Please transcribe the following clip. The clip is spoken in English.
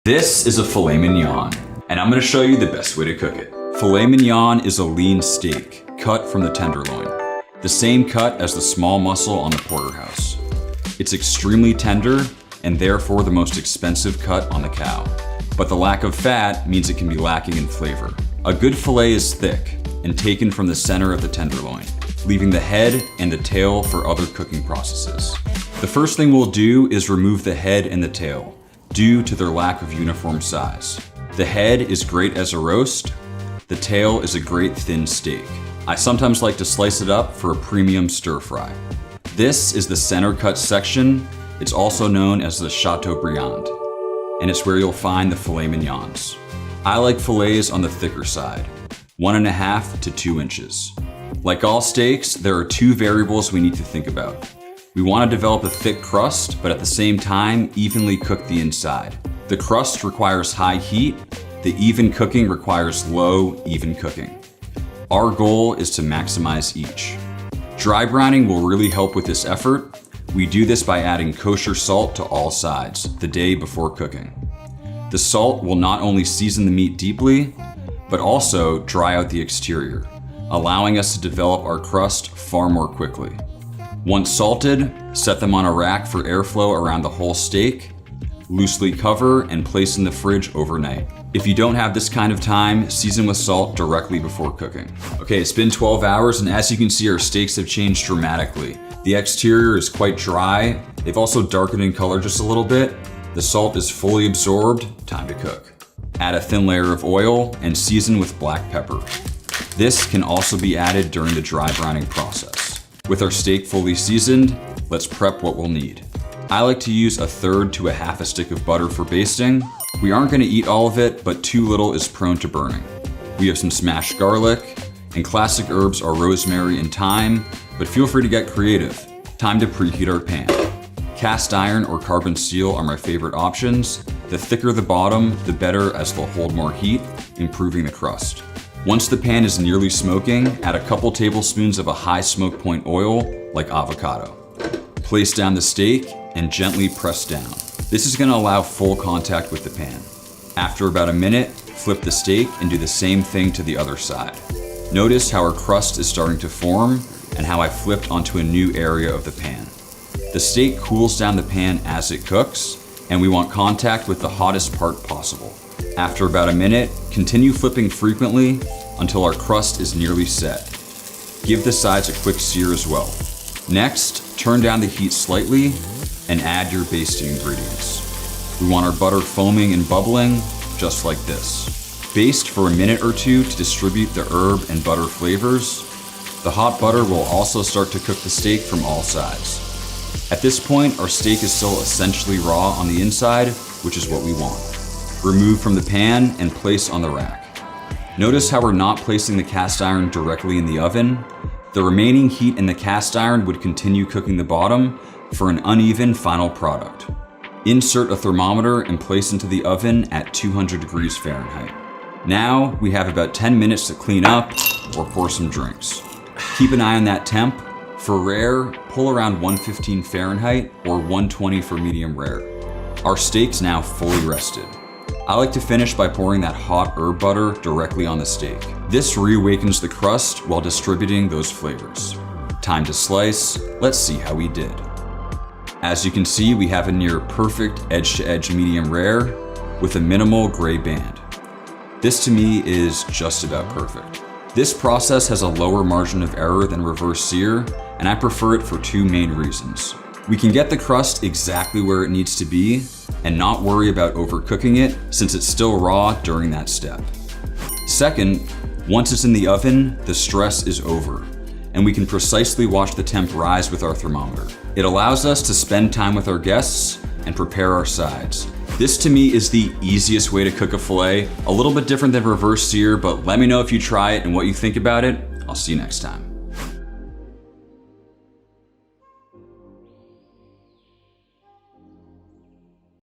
This is a filet mignon, and I'm gonna show you the best way to cook it. Filet mignon is a lean steak cut from the tenderloin, the same cut as the small muscle on the porterhouse. It's extremely tender and therefore the most expensive cut on the cow. But the lack of fat means it can be lacking in flavor. A good filet is thick and taken from the center of the tenderloin, leaving the head and the tail for other cooking processes. The first thing we'll do is remove the head and the tail, due to their lack of uniform size. The head is great as a roast, the tail is a great thin steak. I sometimes like to slice it up for a premium stir fry. This is the center cut section. It's also known as the Chateaubriand, and it's where you'll find the filet mignons. I like fillets on the thicker side, 1.5 to 2 inches. Like all steaks, there are two variables we need to think about. We want to develop a thick crust, but at the same time, evenly cook the inside. The crust requires high heat, the even cooking requires low, even cooking. Our goal is to maximize each. Dry brining will really help with this effort. We do this by adding kosher salt to all sides the day before cooking. The salt will not only season the meat deeply, but also dry out the exterior, allowing us to develop our crust far more quickly. Once salted, set them on a rack for airflow around the whole steak, loosely cover and place in the fridge overnight. If you don't have this kind of time, season with salt directly before cooking. Okay, it's been 12 hours and as you can see, our steaks have changed dramatically. The exterior is quite dry. They've also darkened in color just a little bit. The salt is fully absorbed, time to cook. Add a thin layer of oil and season with black pepper. This can also be added during the dry brining process. With our steak fully seasoned, let's prep what we'll need. I like to use 1/3 to 1/2 stick of butter for basting. We aren't gonna eat all of it, but too little is prone to burning. We have some smashed garlic, and classic herbs are rosemary and thyme, but feel free to get creative. Time to preheat our pan. Cast iron or carbon steel are my favorite options. The thicker the bottom, the better, as they'll hold more heat, improving the crust. Once the pan is nearly smoking, add a couple tablespoons of a high smoke point oil, like avocado. Place down the steak and gently press down. This is gonna allow full contact with the pan. After about a minute, flip the steak and do the same thing to the other side. Notice how our crust is starting to form and how I flipped onto a new area of the pan. The steak cools down the pan as it cooks, and we want contact with the hottest part possible. After about a minute, continue flipping frequently until our crust is nearly set. Give the sides a quick sear as well. Next, turn down the heat slightly and add your basting ingredients. We want our butter foaming and bubbling, just like this. Baste for a minute or two to distribute the herb and butter flavors. The hot butter will also start to cook the steak from all sides. At this point, our steak is still essentially raw on the inside, which is what we want. Remove from the pan and place on the rack. Notice how we're not placing the cast iron directly in the oven. The remaining heat in the cast iron would continue cooking the bottom for an uneven final product. Insert a thermometer and place into the oven at 200 degrees Fahrenheit. Now we have about 10 minutes to clean up or pour some drinks. Keep an eye on that temp. For rare, pull around 115 Fahrenheit or 120 for medium rare. Our steak's now fully rested. I like to finish by pouring that hot herb butter directly on the steak. This reawakens the crust while distributing those flavors. Time to slice. Let's see how we did. As you can see, we have a near perfect edge-to-edge medium rare with a minimal gray band. This to me is just about perfect. This process has a lower margin of error than reverse sear, and I prefer it for two main reasons. We can get the crust exactly where it needs to be and not worry about overcooking it since it's still raw during that step. Second, once it's in the oven, the stress is over, and we can precisely watch the temp rise with our thermometer. It allows us to spend time with our guests and prepare our sides. This to me is the easiest way to cook a filet, a little bit different than reverse sear, but let me know if you try it and what you think about it. I'll see you next time.